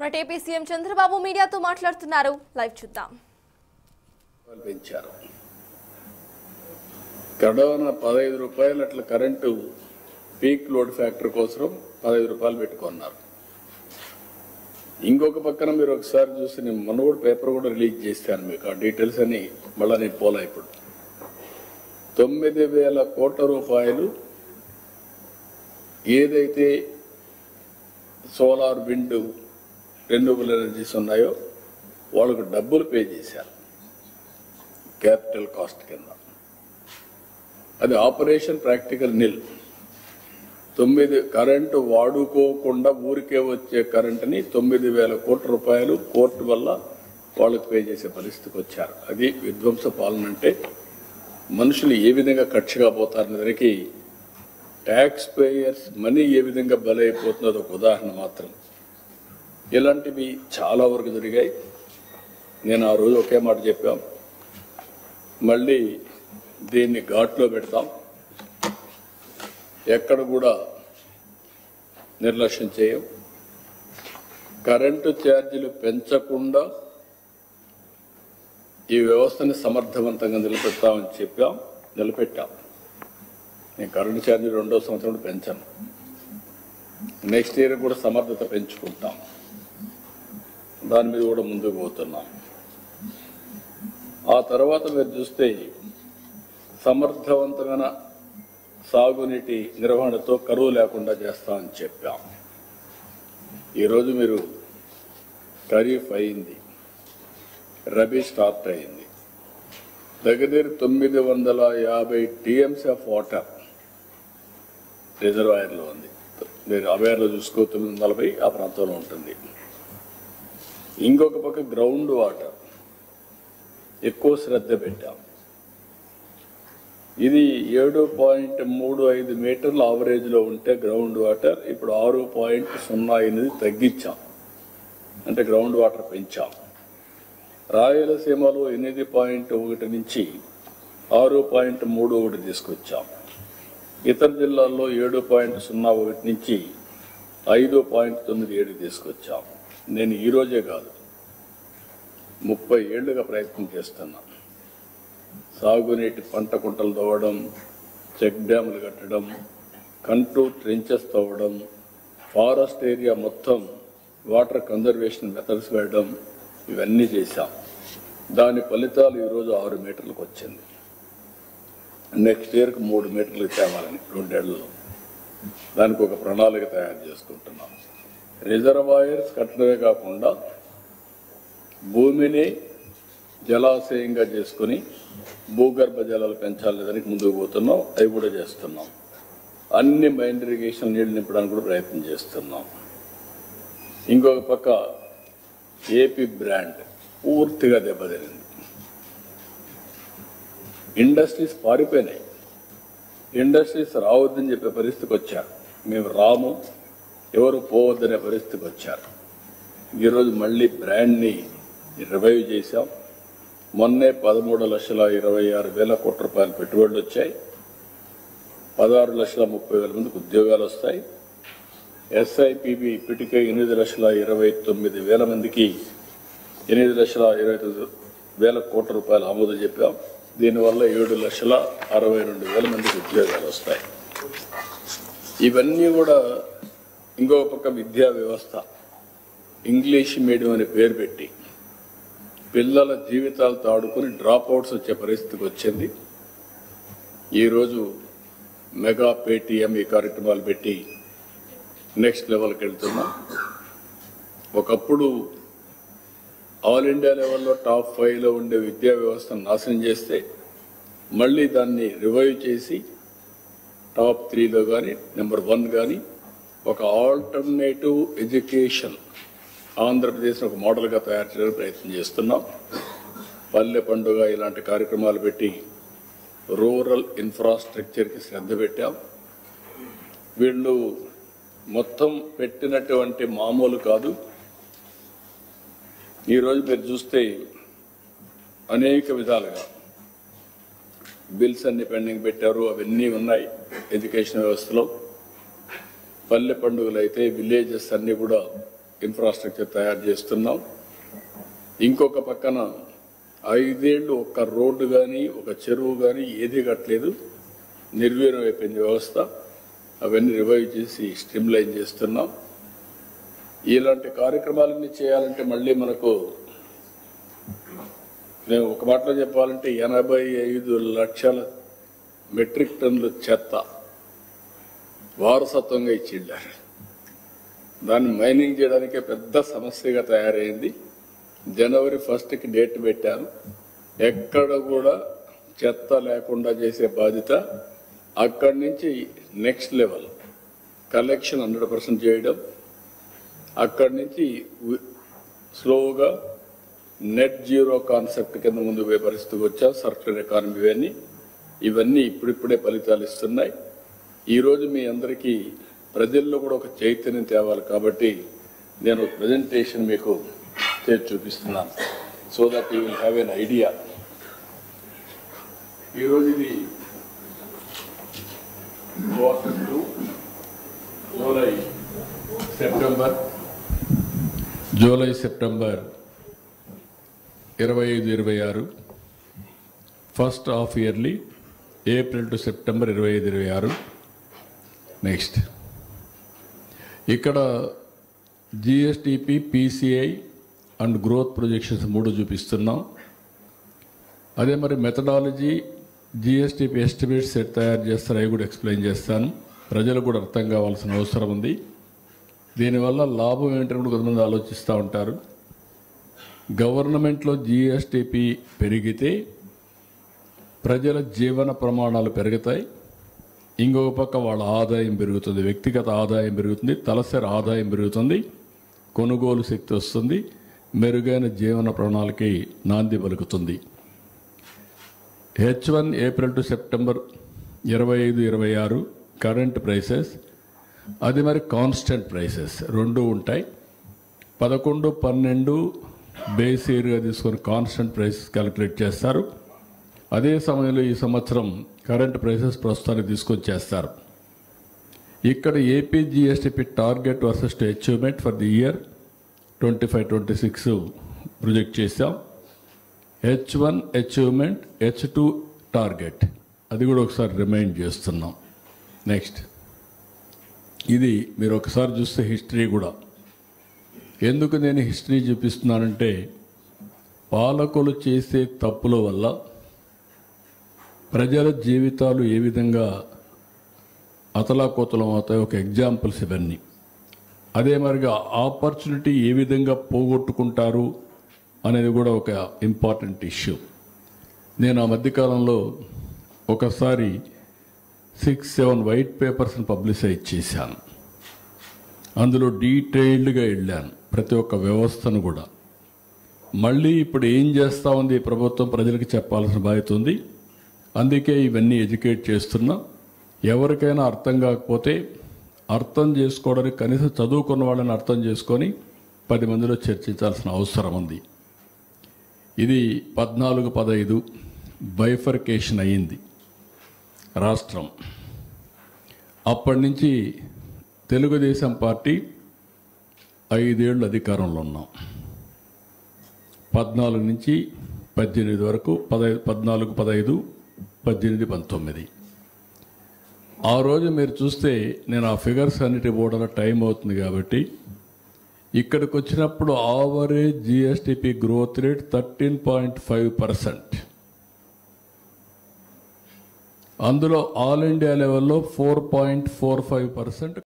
అటేపీ CM Chandrababu మీడియాతో మాట్లాడుతున్నారు. Live చూద్దాం. పెంచారు కడవన 15 రూపాయలు అట్లా కరెంటు పీక్ లోడ్ ఫ్యాక్టర్ కోసం 15 రూపాయలు పెట్టుకున్నారు. ఇంకొక పక్కన మీరు ఒకసారి చూసి నేను మొన్న కూడా పేపర్ కూడా రిలీజ్ చేస్తాను మీకు ఆ డీటెయిల్స్ అని మళ్ళీ నేను పోలా. ఇప్పుడు 9,000 కోట్ల రూపాయలు ఏదైతే సోలార్ విండ్ రెన్యూబుల్ ఎనర్జీస్ ఉన్నాయో వాళ్ళకు డబ్బులు పే చేశారు క్యాపిటల్ కాస్ట్ కింద. అది ఆపరేషన్ ప్రాక్టికల్ నిల్. 9 కరెంటు వాడుకోకుండా ఊరికే వచ్చే కరెంటుని 9,000 కోట్ల రూపాయలు కోర్టు వల్ల వాళ్ళకు పే చేసే పరిస్థితికి వచ్చారు. అది విధ్వంస పాలన అంటే. మనుషులు ఏ విధంగా కక్షగా పోతారనే దానికి ట్యాక్స్ పేయర్స్ మనీ ఏ విధంగా బలైపోతుందో ఒక ఉదాహరణ మాత్రం. ఇలాంటివి చాలా వరకు జరిగాయి. నేను ఆ రోజు ఒకే మాట చెప్పాం, మళ్ళీ దీన్ని ఘాట్లో పెడతాం, ఎక్కడ కూడా నిర్లక్ష్యం చేయం, కరెంటు ఛార్జీలు పెంచకుండా ఈ వ్యవస్థని సమర్థవంతంగా నిలబెడతామని చెప్పాం, నిలబెట్టాం. నేను కరెంటు ఛార్జీలు 2వ సంవత్సరం పెంచాను. నెక్స్ట్ ఇయర్ కూడా సమర్థత పెంచుకుంటాం. దాని మీద కూడా ముందుకు పోతున్నాం. ఆ తర్వాత మీరు చూస్తే సమర్థవంతమైన సాగునీటి నిర్వహణతో కరువు లేకుండా చేస్తామని చెప్పాం. ఈరోజు మీరు ఖరీఫ్ అయింది, రబీ స్టార్ట్ అయింది. దగ్గర 950 టీఎంసీ ఆఫ్ వాటర్ రిజర్వాయర్లో ఉంది. మీరు అవేర్లో చూసుకో 940 ఆ ప్రాంతంలో ఉంటుంది. ఇంకొక పక్క గ్రౌండ్ వాటర్ ఎక్కువ శ్రద్ధ పెట్టాం. ఇది 7.35 మీటర్ల ఆవరేజ్లో ఉంటే గ్రౌండ్ వాటర్ ఇప్పుడు 6.08 తగ్గించాం, అంటే గ్రౌండ్ వాటర్ పెంచాం. రాయలసీమలో 8.1 నుంచి 6.31 తీసుకొచ్చాం. ఇతర జిల్లాల్లో 7.01 నుంచి 5.97 తీసుకొచ్చాం. నేను ఈరోజే కాదు 30 ఏళ్లుగా ప్రయత్నం చేస్తున్నా. సాగునీటి పంట కుంటలు తవ్వడం, చెక్ డ్యాములు కట్టడం, కంటూర్ ట్రెంచెస్ తవ్వడం, ఫారెస్ట్ ఏరియా మొత్తం వాటర్ కన్జర్వేషన్ మెథడ్స్ వేయడం, ఇవన్నీ చేశాం. దాని ఫలితాలు ఈరోజు 6 మీటర్లకు వచ్చింది. నెక్స్ట్ ఇయర్కి 3 మీటర్లకు తేవాలని 2 ఏళ్లలో దానికి ఒక ప్రణాళిక తయారు చేసుకుంటున్నాం. రిజర్వాయర్స్ కట్టడమే కాకుండా భూమిని జలాశయంగా చేసుకుని భూగర్భ జలాలు పెంచాలి, దానికి ముందుకు పోతున్నాం. అవి కూడా చేస్తున్నాం. అన్ని మైన్ ఇరిగేషన్ నీళ్లు నింపడానికి కూడా ప్రయత్నం చేస్తున్నాం. ఇంకొక పక్క ఏపీ బ్రాండ్ పూర్తిగా దెబ్బతినింది. ఇండస్ట్రీస్ పారిపోయినాయి. ఇండస్ట్రీస్ రావద్దని చెప్పే పరిస్థితికి వచ్చారు. మేము రాము, ఎవరు పోవద్దనే పరిస్థితికి వచ్చారు. ఈరోజు మళ్ళీ బ్రాండ్ని రివైవ్ చేశాం. మొన్నే 13,26,000 కోట్ల రూపాయలు పెట్టుబడులు వచ్చాయి. 16,30,000 మందికి ఉద్యోగాలు వస్తాయి. ఎస్ఐపిబి ఇప్పటికే 8,29,000 మందికి 8,29,000 కోట్ల రూపాయలు ఆమోదం చెప్పాం. దీనివల్ల 7,62,000 మందికి ఉద్యోగాలు వస్తాయి. ఇవన్నీ కూడా. ఇంకొక పక్క విద్యా వ్యవస్థ ఇంగ్లీష్ మీడియం అనే పేరు పెట్టి పిల్లల జీవితాలతో ఆడుకుని డ్రాప్ అవుట్స్ వచ్చే పరిస్థితికి వచ్చింది. ఈరోజు మెగా పేటీఎం ఈ కార్యక్రమాలు పెట్టి నెక్స్ట్ లెవెల్కి వెళ్తున్నాం. ఒకప్పుడు ఆల్ ఇండియా లెవెల్లో టాప్ 5లో ఉండే విద్యా వ్యవస్థను నాశనం చేస్తే మళ్ళీ దాన్ని రివైవ్ చేసి టాప్ 3లో కానీ నెంబర్ 1 కానీ ఒక ఆల్టర్నేటివ్ ఎడ్యుకేషన్ ఆంధ్రప్రదేశ్ను ఒక మోడల్గా తయారు చేయడానికి ప్రయత్నం చేస్తున్నాం. పల్లె పండుగ ఇలాంటి కార్యక్రమాలు పెట్టి రూరల్ ఇన్ఫ్రాస్ట్రక్చర్కి శ్రద్ధ పెట్టాం. వీళ్ళు మొత్తం పెట్టినటువంటి మామూలు కాదు. ఈరోజు మీరు చూస్తే అనేక విధాలుగా బిల్స్ అన్ని పెండింగ్ పెట్టారు. అవన్నీ ఉన్నాయి ఎడ్యుకేషన్ వ్యవస్థలో. పల్లె పండుగలు అయితే విలేజెస్ అన్నీ కూడా ఇన్ఫ్రాస్ట్రక్చర్ తయారు చేస్తున్నాం. ఇంకొక పక్కన 5 ఏళ్ళు ఒక్క రోడ్డు కానీ ఒక చెరువు కానీ ఏది కట్టలేదు, నిర్వీర్యం అయిపోయింది వ్యవస్థ. అవన్నీ రివైవ్ చేసి స్ట్రీమ్లైన్ చేస్తున్నాం. ఇలాంటి కార్యక్రమాలన్నీ చేయాలంటే మళ్ళీ మనకు, నేను ఒక మాటలో చెప్పాలంటే 85 లక్షల మెట్రిక్ టన్నుల చెత్త వారసత్వంగా ఇచ్చిండారు. దాన్ని మైనింగ్ చేయడానికే పెద్ద సమస్యగా తయారైంది. జనవరి 1కి డేట్ పెట్టాను. ఎక్కడ కూడా చెత్త లేకుండా చేసే బాధ్యత. అక్కడి నుంచి నెక్స్ట్ లెవెల్ కలెక్షన్ 100% చేయడం, అక్కడి నుంచి స్లోగా నెట్ జీరో కాన్సెప్ట్ కింద ముందు పోయే పరిస్థితికి వచ్చాం. సర్క్యులర్ ఎకానమీ ఇవన్నీ ఇప్పుడిప్పుడే ఫలితాలు ఇస్తున్నాయి. ఈరోజు మీ అందరికీ ప్రజల్లో కూడా ఒక చైతన్యం తేవాలి కాబట్టి నేను ప్రజెంటేషన్ మీకు చేసి చూపిస్తున్నాను. So that you will have an idea. ఈరోజు ఇది July September 25-26, first half yearly April to September 25-26. Next ఇక్కడ GSTP, PCI and growth projections 3 చూపిస్తున్నాం. అదే మరి మెథడాలజీ, జిఎస్టిపి ఎస్టిమేట్స్ సెట్ తయారు చేస్తారు, అవి కూడా ఎక్స్ప్లెయిన్ చేస్తాను. ప్రజలకు కూడా అర్థం కావాల్సిన అవసరం ఉంది. దీనివల్ల లాభం ఏంటని కూడా కొంతమంది ఆలోచిస్తూ ఉంటారు. గవర్నమెంట్లో జిఎస్టిపి పెరిగితే ప్రజల జీవన ప్రమాణాలు పెరుగుతాయి. ఇంకొక పక్క వాళ్ళ ఆదాయం పెరుగుతుంది, వ్యక్తిగత ఆదాయం పెరుగుతుంది, తలసరి ఆదాయం పెరుగుతుంది, కొనుగోలు శక్తి వస్తుంది, మెరుగైన జీవన ప్రణాళికి నాంది పలుకుతుంది. H1 April to September 25-26 current prices, అది మరి కాన్స్టెంట్ ప్రైసెస్ 2 ఉంటాయి. 11, 12 బేస్ ఇయర్గా తీసుకొని కాన్స్టెంట్ ప్రైసెస్ క్యాలిక్యులేట్ చేస్తారు. అదే సమయంలో ఈ సంవత్సరం కరెంట్ ప్రైసెస్ ప్రస్తుతానికి తీసుకొని చేస్తారు. ఇక్కడ AP GSTP target versus achievement for the year 25-26 project చేశాం. H1 అచీవ్మెంట్, H2 టార్గెట్, అది కూడా ఒకసారి రిమైండ్ చేస్తున్నాం. నెక్స్ట్ ఇది మీరు ఒకసారి చూస్తే హిస్టరీ కూడా. ఎందుకు నేను హిస్టరీ చూపిస్తున్నానంటే పాలకులు చేసే తప్పుల వల్ల ప్రజల జీవితాలు ఏ విధంగా అతలాకుతలం అవుతాయి, ఒక ఎగ్జాంపుల్స్ ఇవన్నీ. అదే మరిగా ఆపర్చునిటీ ఏ విధంగా పోగొట్టుకుంటారు అనేది కూడా ఒక ఇంపార్టెంట్ ఇష్యూ. నేను ఆ మధ్యకాలంలో ఒకసారి 6-7 వైట్ పేపర్స్ని పబ్లిసైజ్ చేశాను. అందులో డీటెయిల్డ్గా వెళ్ళాను ప్రతి ఒక్క వ్యవస్థను కూడా. మళ్ళీ ఇప్పుడు ఏం చేస్తూ ఉంది ప్రభుత్వం ప్రజలకు చెప్పాల్సిన బాధ్యత ఉంది. అందుకే ఇవన్నీ ఎడ్యుకేట్ చేస్తున్నా. ఎవరికైనా అర్థం కాకపోతే అర్థం చేసుకోవడానికి కనీసం చదువుకున్న వాళ్ళని అర్థం చేసుకొని 10 మందిలో చర్చించాల్సిన అవసరం ఉంది. ఇది 14-15 బైఫర్కేషన్ అయ్యింది రాష్ట్రం. అప్పటి నుంచి తెలుగుదేశం పార్టీ 5 ఏళ్ళు అధికారంలో ఉన్నాం. 14 నుంచి 18 వరకు, 14, 15, 18, 19. ఆ రోజు మీరు చూస్తే నేను ఆ ఫిగర్స్ అన్నిటి పోవడం టైం అవుతుంది కాబట్టి ఇక్కడికి వచ్చినప్పుడు ఆవరేజ్ జిఎస్టిపి గ్రోత్ రేట్ 13.5%. అందులో ఆల్ ఇండియా లెవెల్లో 4.45%.